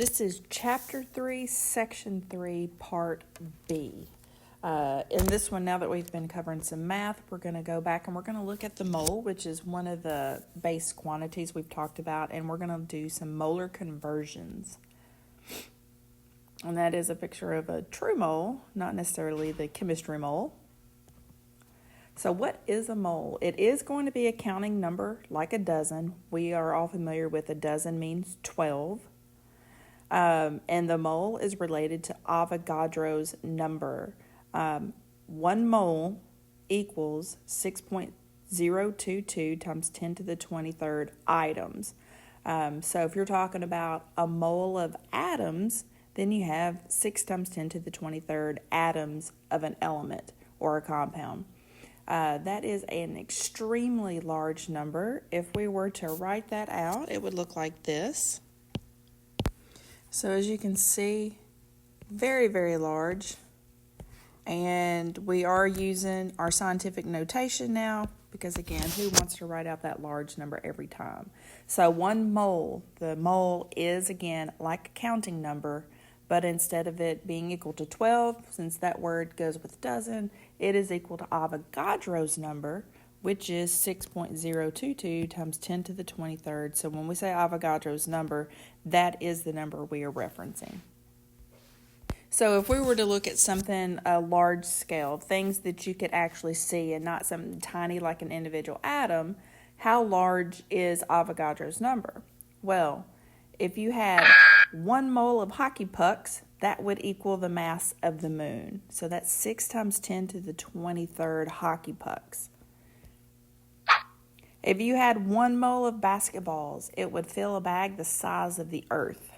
This is Chapter 3, Section 3, Part B. In this one, now that we've been covering some math, we're going to go back and we're going to look at the mole, which is one of the base quantities we've talked about, and we're going to do some molar conversions. And that is a picture of a true mole, not necessarily the chemistry mole. So what is a mole? It is going to be a counting number like a dozen. We are all familiar with a dozen means 12. And the mole is related to Avogadro's number. 1 mole equals 6.022 times 10 to the 23rd items. So if you're talking about a mole of atoms, then you have 6 times 10 to the 23rd atoms of an element or a compound. That is an extremely large number. If we were to write that out, it would look like this. So as you can see, very, very large. And we are using our scientific notation now because, again, who wants to write out that large number every time? So 1 mole, the mole is, again, like a counting number, but instead of it being equal to 12, since that word goes with dozen, it is equal to Avogadro's number, which is 6.022 times 10 to the 23rd. So when we say Avogadro's number, that is the number we are referencing. So if we were to look at something large scale, things that you could actually see and not something tiny like an individual atom, how large is Avogadro's number? Well, if you had 1 mole of hockey pucks, that would equal the mass of the moon. So that's 6 times 10 to the 23rd hockey pucks. If you had 1 mole of basketballs, it would fill a bag the size of the earth.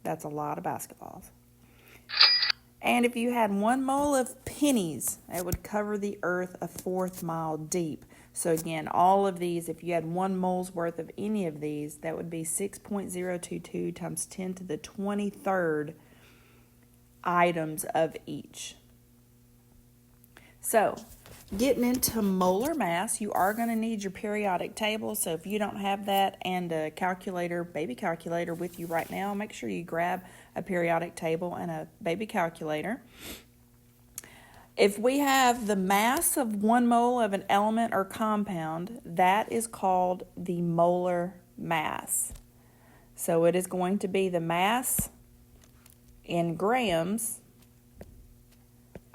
That's a lot of basketballs. And if you had 1 mole of pennies, it would cover the earth a 1/4 mile deep. So again, all of these, if you had 1 mole's worth of any of these, that would be 6.022 times 10 to the 23rd items of each. So, getting into molar mass, you are going to need your periodic table. So if you don't have that and a calculator, baby calculator with you right now, make sure you grab a periodic table and a baby calculator. If we have the mass of 1 mole of an element or compound, that is called the molar mass. So it is going to be the mass in grams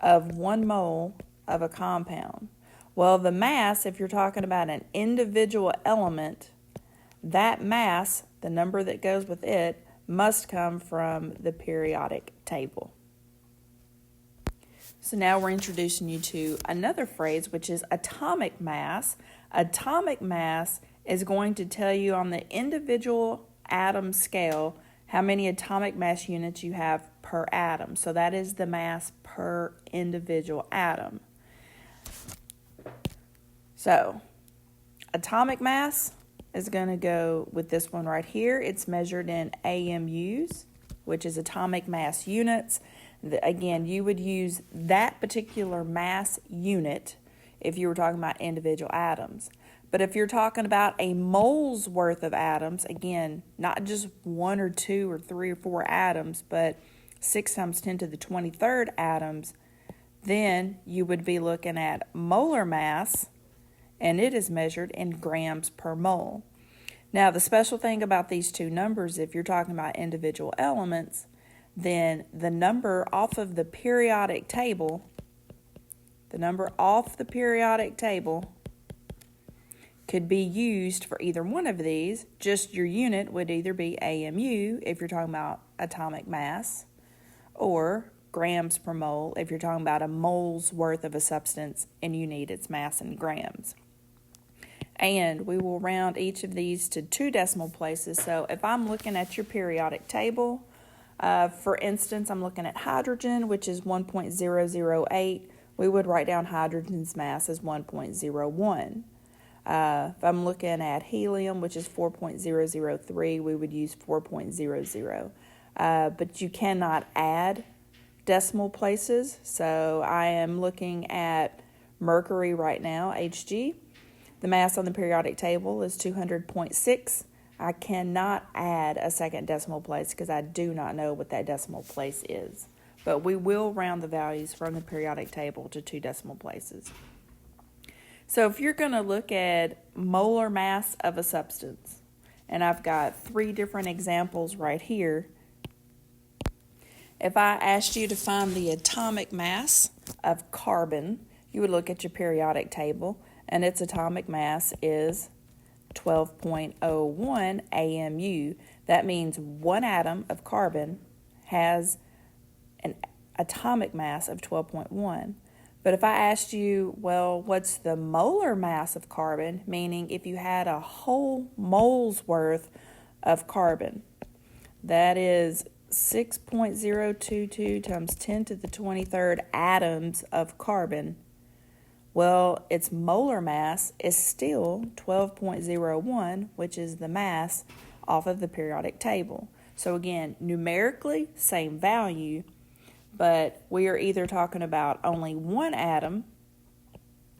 of 1 mole of a compound. Well, the mass, if you're talking about an individual element, that mass, the number that goes with it, must come from the periodic table. So now we're introducing you to another phrase, which is atomic mass. Atomic mass is going to tell you on the individual atom scale how many atomic mass units you have per atom. So that is the mass per individual atom. So, atomic mass is going to go with this one right here. It's measured in AMUs, which is atomic mass units. Again, you would use that particular mass unit if you were talking about individual atoms. But if you're talking about a mole's worth of atoms, again, not just 1 or 2 or 3 or 4 atoms, but 6 times 10 to the 23rd atoms, then you would be looking at molar mass, and it is measured in grams per mole. Now, the special thing about these two numbers, if you're talking about individual elements, then the number off of the periodic table, could be used for either one of these. Just your unit would either be AMU if you're talking about atomic mass, or grams per mole if you're talking about a mole's worth of a substance and you need its mass in grams. And we will round each of these to 2 decimal places. So if I'm looking at your periodic table, for instance, I'm looking at hydrogen, which is 1.008. We would write down hydrogen's mass as 1.01. If I'm looking at helium, which is 4.003, we would use 4.00. But you cannot add decimal places. So I am looking at mercury right now, Hg. The mass on the periodic table is 200.6. I cannot add a second decimal place because I do not know what that decimal place is. But we will round the values from the periodic table to 2 decimal places. So if you're going to look at molar mass of a substance, and I've got 3 different examples right here. If I asked you to find the atomic mass of carbon, you would look at your periodic table, and its atomic mass is 12.01 AMU. That means 1 atom of carbon has an atomic mass of 12.1. But if I asked you, well, what's the molar mass of carbon, meaning if you had a whole mole's worth of carbon, that is 6.022 times 10 to the 23rd atoms of carbon. Well, its molar mass is still 12.01, which is the mass off of the periodic table. So again, numerically, same value, but we are either talking about only 1 atom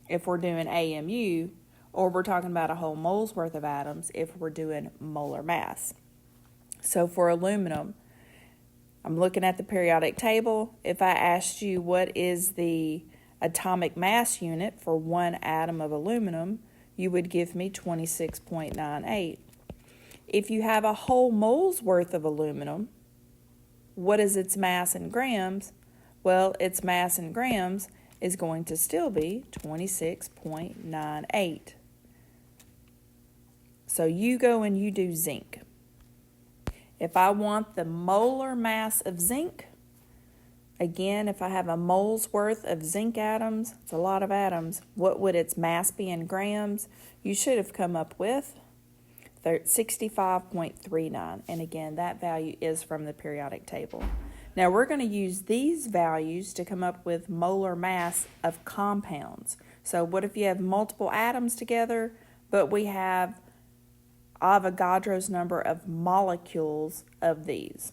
if we're doing AMU, or we're talking about a whole mole's worth of atoms if we're doing molar mass. So for aluminum, I'm looking at the periodic table. If I asked you what is the atomic mass unit for 1 atom of aluminum, you would give me 26.98. If you have a whole mole's worth of aluminum, what is its mass in grams? Well, its mass in grams is going to still be 26.98. So you go and you do zinc. If I want the molar mass of zinc, again, if I have a mole's worth of zinc atoms, it's a lot of atoms, what would its mass be in grams? You should have come up with 65.39, and again, that value is from the periodic table. Now we're going to use these values to come up with molar mass of compounds. So what if you have multiple atoms together, but we have Avogadro's number of molecules of these?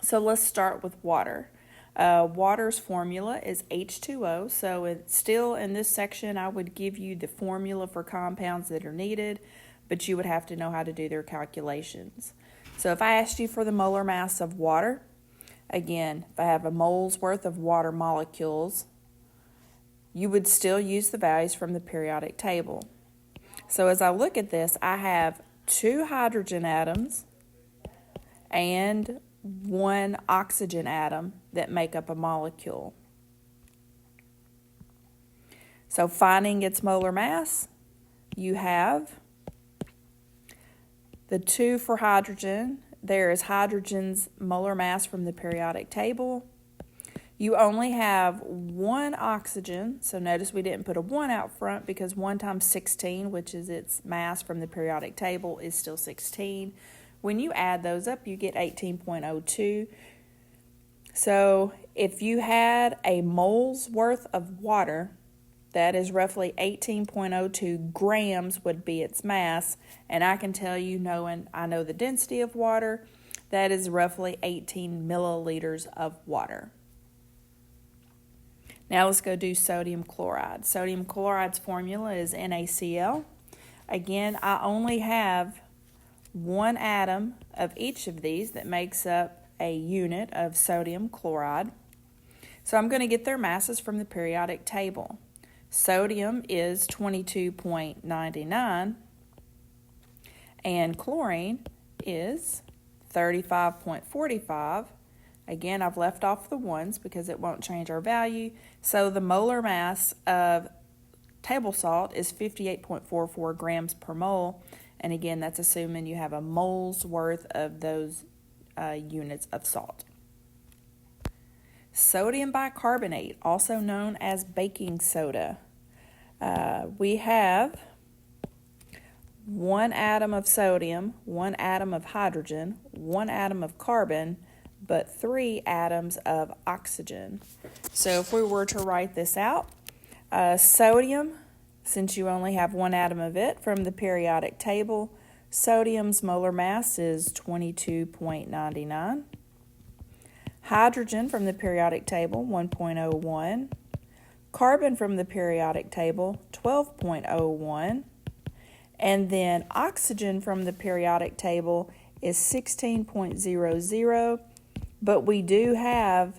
So let's start with water. Water's formula is H2O, so it's still in this section I would give you the formula for compounds that are needed, but you would have to know how to do their calculations. So if I asked you for the molar mass of water, again, if I have a mole's worth of water molecules, you would still use the values from the periodic table. So as I look at this, I have 2 hydrogen atoms and 1 oxygen atom that make up a molecule. So finding its molar mass, you have the 2 for hydrogen. There is hydrogen's molar mass from the periodic table. You only have 1 oxygen, so notice we didn't put a 1 out front because 1 times 16, which is its mass from the periodic table, is still 16. When you add those up, you get 18.02. So if you had a mole's worth of water, that is roughly 18.02 grams would be its mass, and I can tell you, knowing I know the density of water, that is roughly 18 milliliters of water. Now let's go do sodium chloride. Sodium chloride's formula is NaCl. Again, I only have 1 atom of each of these that makes up a unit of sodium chloride. So I'm going to get their masses from the periodic table. Sodium is 22.99 and chlorine is 35.45. Again, I've left off the 1s because it won't change our value. So the molar mass of table salt is 58.44 grams per mole. And again, that's assuming you have a mole's worth of those units of salt. Sodium bicarbonate, also known as baking soda. We have 1 atom of sodium, 1 atom of hydrogen, 1 atom of carbon, but 3 atoms of oxygen. So if we were to write this out, sodium, since you only have 1 atom of it from the periodic table, sodium's molar mass is 22.99. Hydrogen from the periodic table, 1.01. Carbon from the periodic table, 12.01. And then oxygen from the periodic table is 16.00, but we do have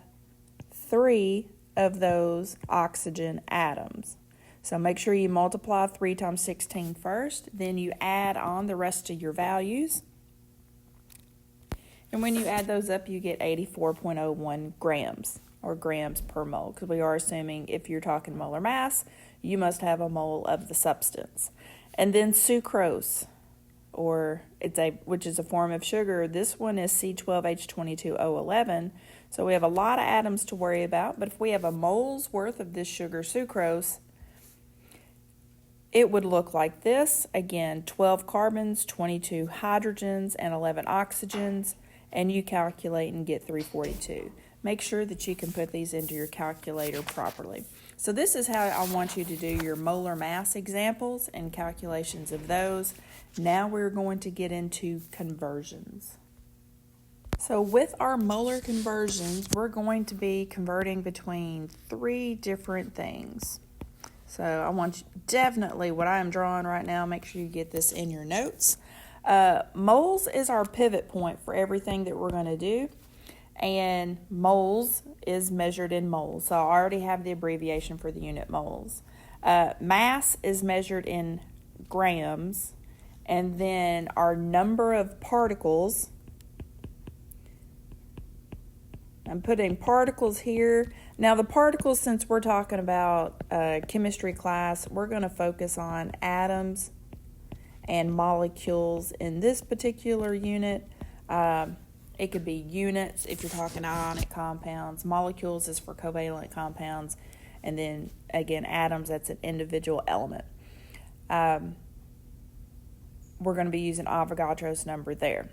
3 of those oxygen atoms. So make sure you multiply 3 times 16 first, then you add on the rest of your values. And when you add those up, you get 84.01 grams, or grams per mole, because we are assuming if you're talking molar mass, you must have a mole of the substance. And then sucrose, which is a form of sugar. This one is C12H22O11. So we have a lot of atoms to worry about, but if we have a mole's worth of this sugar sucrose, it would look like this. Again, 12 carbons, 22 hydrogens, and 11 oxygens, and you calculate and get 342. Make sure that you can put these into your calculator properly. So this is how I want you to do your molar mass examples and calculations of those. Now we're going to get into conversions. So with our molar conversions, we're going to be converting between 3 different things. So I want you, definitely what I am drawing right now, make sure you get this in your notes. Moles is our pivot point for everything that we're going to do. And moles is measured in moles. So I already have the abbreviation for the unit moles. Mass is measured in grams. And then our number of particles, I'm putting particles here. Now the particles, since we're talking about chemistry class, we're going to focus on atoms and molecules in this particular unit. It could be units if you're talking ionic compounds. Molecules is for covalent compounds. And then, again, atoms, that's an individual element. We're going to be using Avogadro's number there.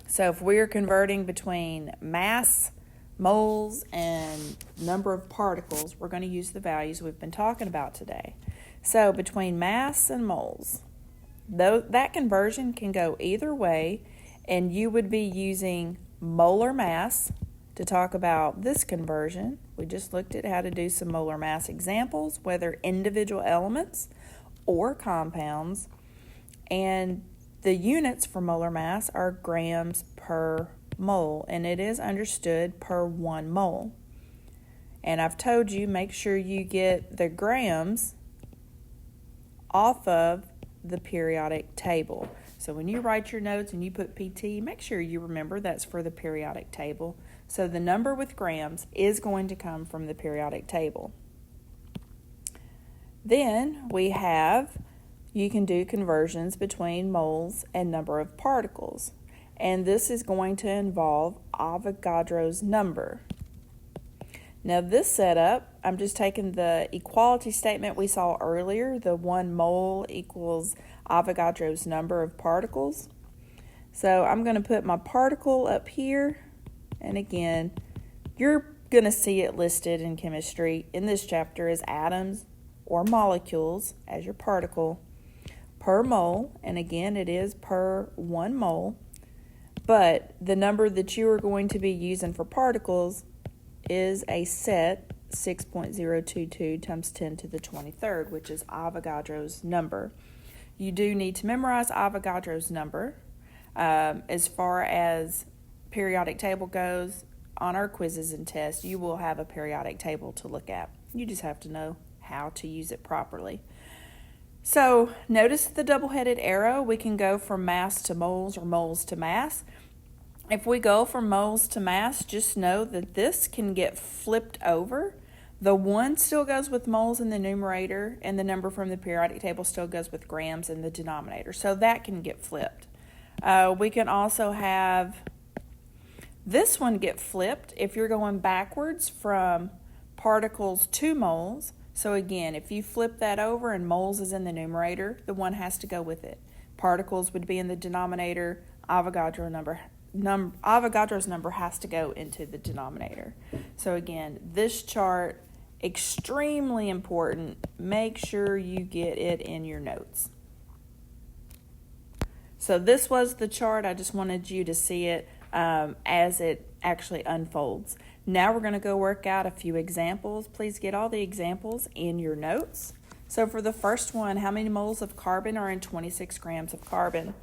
So if we're converting between mass, moles, and number of particles, we're going to use the values we've been talking about today. So between mass and moles, that conversion can go either way, and you would be using molar mass to talk about this conversion. We just looked at how to do some molar mass examples, whether individual elements or compounds. And the units for molar mass are grams per mole, and it is understood per 1 mole. And I've told you, make sure you get the grams off of the periodic table. So when you write your notes and you put PT, make sure you remember that's for the periodic table. So the number with grams is going to come from the periodic table. Then we have, you can do conversions between moles and number of particles. And this is going to involve Avogadro's number. Now this setup, I'm just taking the equality statement we saw earlier, the 1 mole equals Avogadro's number of particles. So I'm going to put my particle up here, and again, you're going to see it listed in chemistry in this chapter as atoms or molecules as your particle per mole, and again it is per 1 mole, but the number that you are going to be using for particles is a set 6.022 times 10 to the 23rd, which is Avogadro's number. You do need to memorize Avogadro's number. As far as periodic table goes, on our quizzes and tests, you will have a periodic table to look at. You just have to know how to use it properly. So notice the double-headed arrow. We can go from mass to moles or moles to mass. If we go from moles to mass, just know that this can get flipped over. The 1 still goes with moles in the numerator, and the number from the periodic table still goes with grams in the denominator. So that can get flipped. We can also have this one get flipped if you're going backwards from particles to moles. So again, if you flip that over and moles is in the numerator, the 1 has to go with it. Particles would be in the denominator. Avogadro's number has to go into the denominator. So again, this chart, extremely important. Make sure you get it in your notes. So this was the chart. I just wanted you to see it as it actually unfolds. Now we're going to go work out a few examples. Please get all the examples in your notes. So for the first one, how many moles of carbon are in 26 grams of carbon?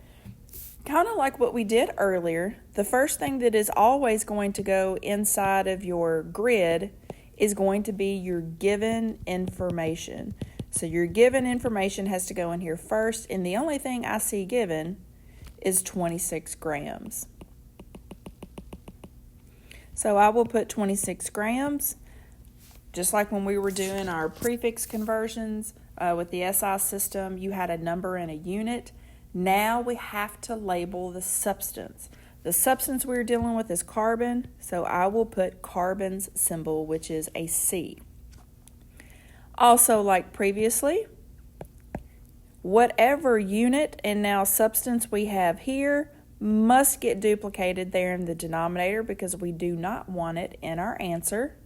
Kind of like what we did earlier, the first thing that is always going to go inside of your grid is going to be your given information. So your given information has to go in here first, and the only thing I see given is 26 grams. So I will put 26 grams. Just like when we were doing our prefix conversions with the SI system, you had a number and a unit. Now we have to label the substance. The substance we're dealing with is carbon, so I will put carbon's symbol, which is a C. Also, like previously, whatever unit and now substance we have here must get duplicated there in the denominator because we do not want it in our answer.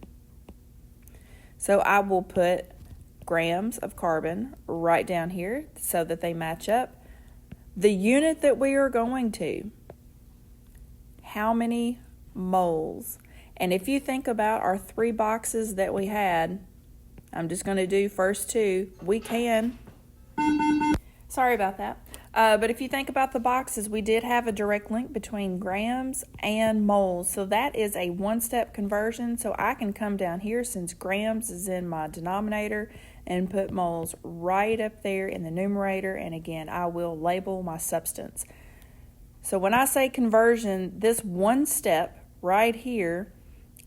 So I will put grams of carbon right down here so that they match up. The unit that we are going to, how many moles? And if you think about our 3 boxes that we had, I'm just going to do first 2. We can. Sorry about that. But if you think about the boxes, we did have a direct link between grams and moles. So that is a one-step conversion. So I can come down here since grams is in my denominator and put moles right up there in the numerator. And again, I will label my substance. So when I say conversion, this one step right here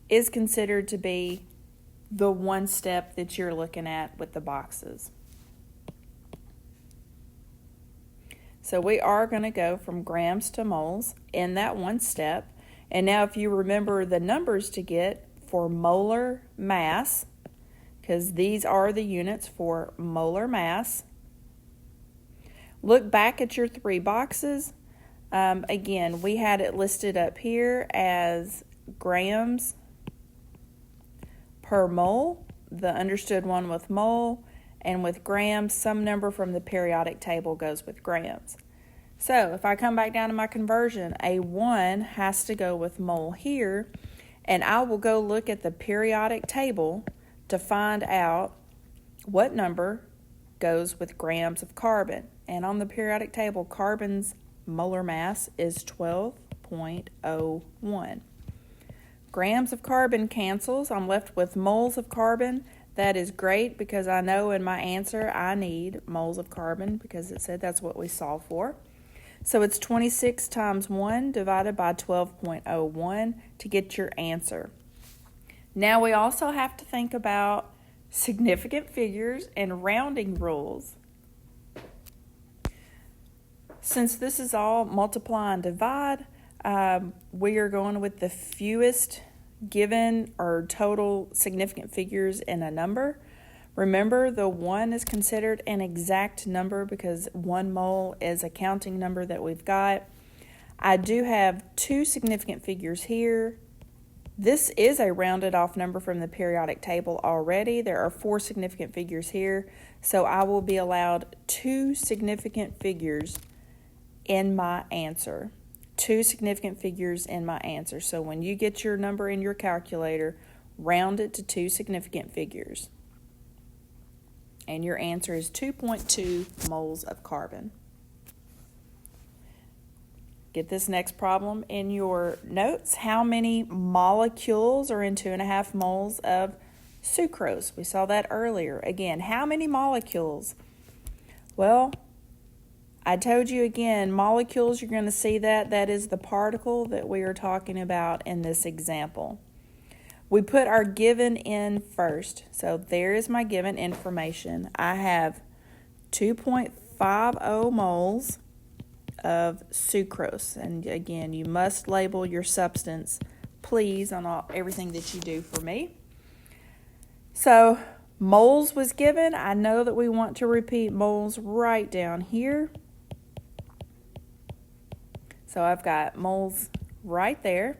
is considered to be the one step that you're looking at with the boxes. So we are going to go from grams to moles in that one step. And now if you remember the numbers to get for molar mass, because these are the units for molar mass, look back at your 3 boxes. Again, we had it listed up here as grams per mole, the understood one with mole, and with grams, some number from the periodic table goes with grams. So if I come back down to my conversion, a 1 has to go with mole here, and I will go look at the periodic table to find out what number goes with grams of carbon. And on the periodic table, carbon's molar mass is 12.01. Grams of carbon cancels. I'm left with moles of carbon. That is great because I know in my answer I need moles of carbon because it said that's what we solved for. So it's 26 times 1 divided by 12.01 to get your answer. Now we also have to think about significant figures and rounding rules. Since this is all multiply and divide, we are going with the fewest given or total significant figures in a number. Remember, the 1 is considered an exact number because 1 mole is a counting number that we've got. I do have 2 significant figures here. This is a rounded off number from the periodic table already. There are 4 significant figures here, so I will be allowed 2 significant figures in my answer. 2 significant figures in my answer. So when you get your number in your calculator, round it to 2 significant figures. And your answer is 2.2 moles of carbon. Get this next problem in your notes. How many molecules are in 2.5 moles of sucrose? We saw that earlier. Again, how many molecules? Well, I told you again, molecules, you're going to see that is the particle that we are talking about in this example. We put our given in first. So there is my given information. I have 2.50 moles of sucrose. And again, you must label your substance, please, on everything that you do for me. So moles was given. I know that we want to repeat moles right down here. So I've got moles right there.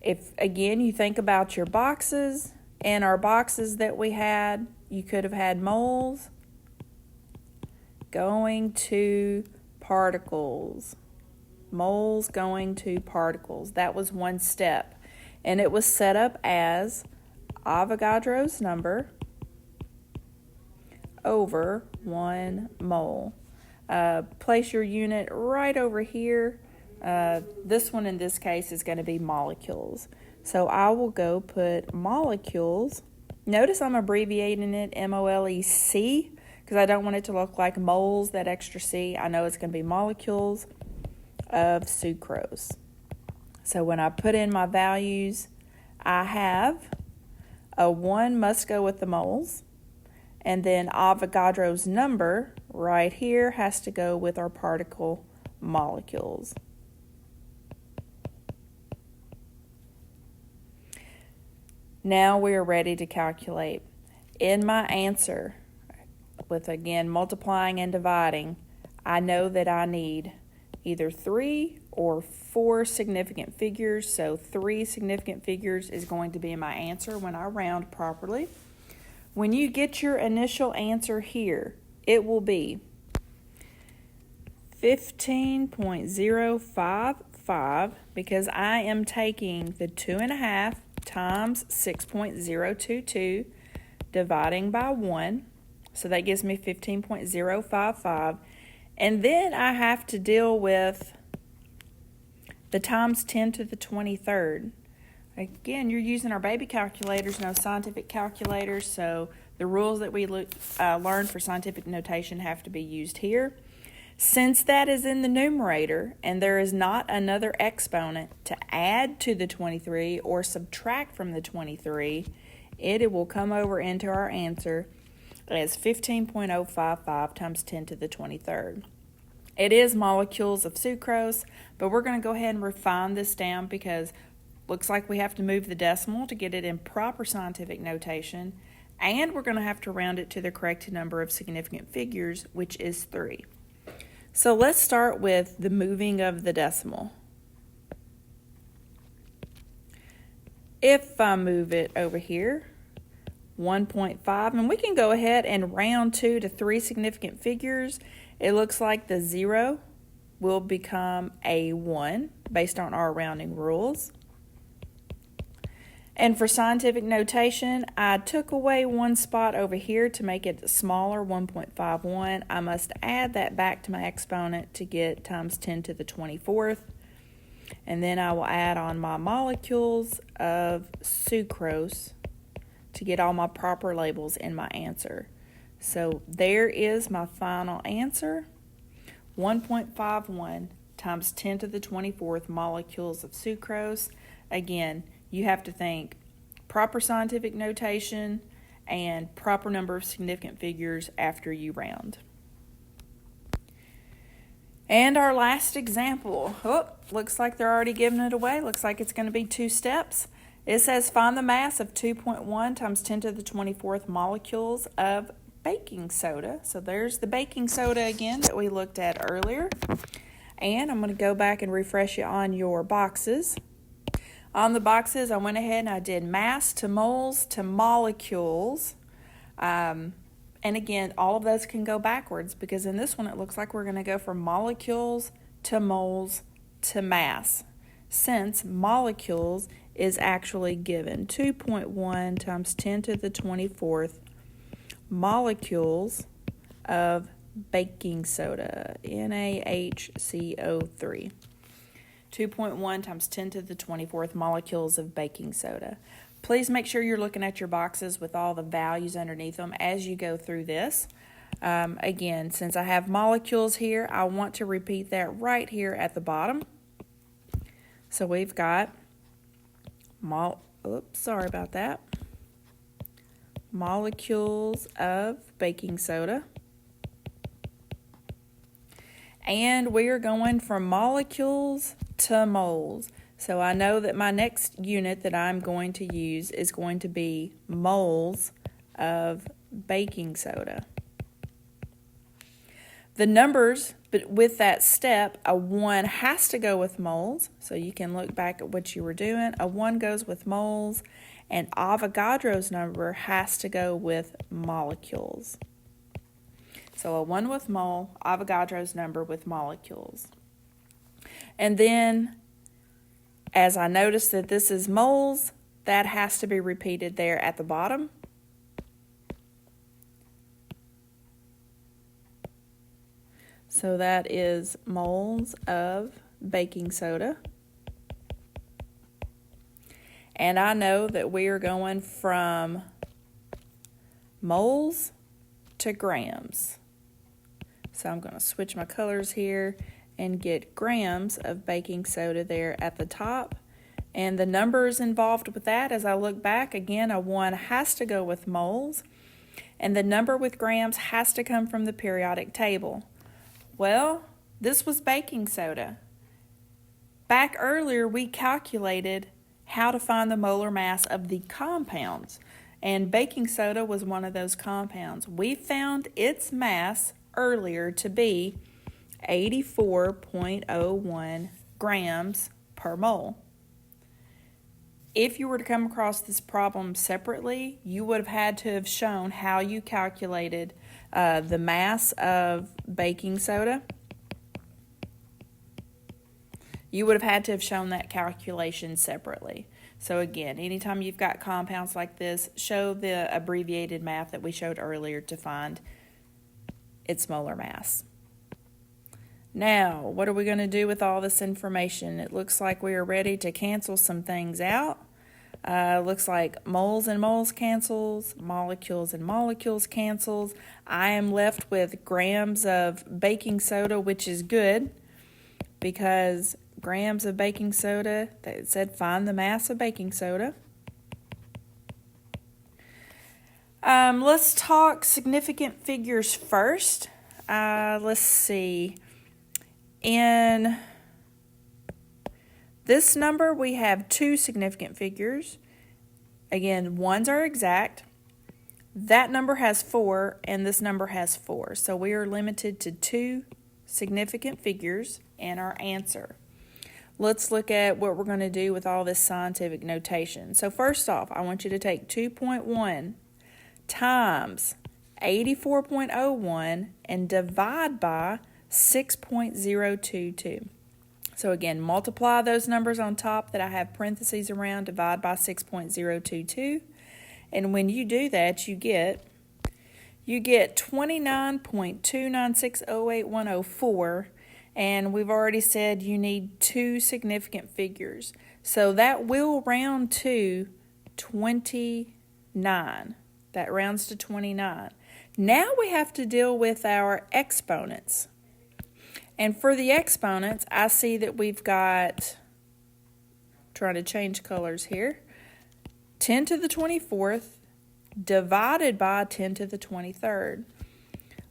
If, again, you think about your boxes, and our boxes that we had, you could have had moles going to particles. Moles going to particles. That was one step. And it was set up as Avogadro's number over 1 mole. Place your unit right over here. This one in this case is going to be molecules. So I will go put molecules. Notice I'm abbreviating it MOLEC because I don't want it to look like moles, that extra C. I know it's going to be molecules of sucrose. So when I put in my values, I have a 1 must go with the moles. And then Avogadro's number right here has to go with our particle molecules. Now we are ready to calculate. In my answer, with again multiplying and dividing, I know that I need either 3 or 4 significant figures. So 3 significant figures is going to be my answer when I round properly. When you get your initial answer here, it will be 15.055 because I am taking the 2.5 times 6.022 dividing by 1. So that gives me 15.055. And then I have to deal with the times 10 to the 23rd. Again, you're using our baby calculators, no scientific calculators, so the rules that we learn for scientific notation have to be used here. Since that is in the numerator and there is not another exponent to add to the 23 or subtract from the 23, it will come over into our answer as 15.055 times 10 to the 23rd. It is molecules of sucrose, but we're going to go ahead and refine this down because looks like we have to move the decimal to get it in proper scientific notation, and we're going to have to round it to the correct number of significant figures, which is 3. So let's start with the moving of the decimal. If I move it over here, 1.5, and we can go ahead and round 2 to 3 significant figures. It looks like the 0 will become a 1 based on our rounding rules. And for scientific notation, I took away 1 spot over here to make it smaller, 1.51. I must add that back to my exponent to get times 10 to the 24th. And then I will add on my molecules of sucrose to get all my proper labels in my answer. So there is my final answer, 1.51 times 10 to the 24th molecules of sucrose. Again, you have to think proper scientific notation and proper number of significant figures after you round. And our last example, looks like they're already giving it away. Looks like it's going to be 2 steps. It says find the mass of 2.1 times 10 to the 24th molecules of baking soda. So there's the baking soda again that we looked at earlier. And I'm going to go back and refresh you on your boxes. On the boxes, I went ahead and I did mass to moles to molecules. And again, all of those can go backwards because in this one it looks like we're going to go from molecules to moles to mass, since molecules is actually given 2.1 times 10 to the 24th molecules of baking soda, NaHCO3. 2.1 times 10 to the 24th molecules of baking soda. Please make sure you're looking at your boxes with all the values underneath them as you go through this. Again, since I have molecules here, I want to repeat that right here at the bottom. So we've got, molecules of baking soda. And we are going from molecules to moles. So I know that my next unit that I'm going to use is going to be moles of baking soda. The numbers, but with that step, a 1 has to go with moles. So you can look back at what you were doing. A 1 goes with moles, and Avogadro's number has to go with molecules. So a 1 with mole, Avogadro's number with molecules. And then, as I notice that this is moles, that has to be repeated there at the bottom. So that is moles of baking soda. And I know that we are going from moles to grams. So I'm going to switch my colors here and get grams of baking soda there at the top. And the numbers involved with that, as I look back, again, a 1 has to go with moles. And the number with grams has to come from the periodic table. Well, this was baking soda. Back earlier, we calculated how to find the molar mass of the compounds. And baking soda was one of those compounds. We found its mass earlier to be 84.01 grams per mole. If you were to come across this problem separately, you would have had to have shown how you calculated the mass of baking soda. You would have had to have shown that calculation separately. So again, anytime you've got compounds like this, show the abbreviated math that we showed earlier to find its molar mass. Now, what are we going to do with all this information? It looks like we are ready to cancel some things out. Looks like moles and moles cancels, molecules and molecules cancels. I am left with grams of baking soda, which is good because grams of baking soda, it said find the mass of baking soda. Let's talk significant figures first. Let's see. In this number, we have 2 significant figures. Again, ones are exact. That number has 4, and this number has 4. So we are limited to 2 significant figures in our answer. Let's look at what we're going to do with all this scientific notation. So first off, I want you to take 2.1 times 84.01 and divide by 6.022. So again, multiply those numbers on top that I have parentheses around, divide by 6.022. And when you do that, you get 29.29608,104. And we've already said you need 2 significant figures. So that will round to 29. That rounds to 29. Now we have to deal with our exponents. And for the exponents, I see that we've got, trying to change colors here, 10 to the 24th divided by 10 to the 23rd.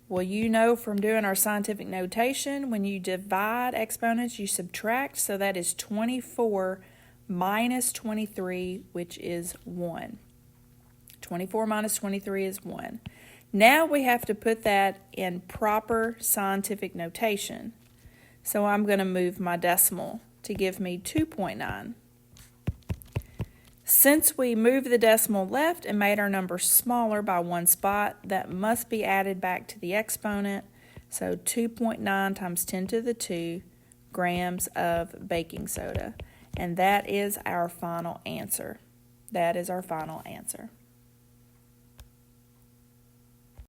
Well, you know from doing our scientific notation, when you divide exponents, you subtract, so that is 24 minus 23, which is 1. 24 minus 23 is 1. Now we have to put that in proper scientific notation. So I'm going to move my decimal to give me 2.9. Since we moved the decimal left and made our number smaller by 1 spot, that must be added back to the exponent. So 2.9 times 10 to the 2 grams of baking soda. And that is our final answer. That is our final answer.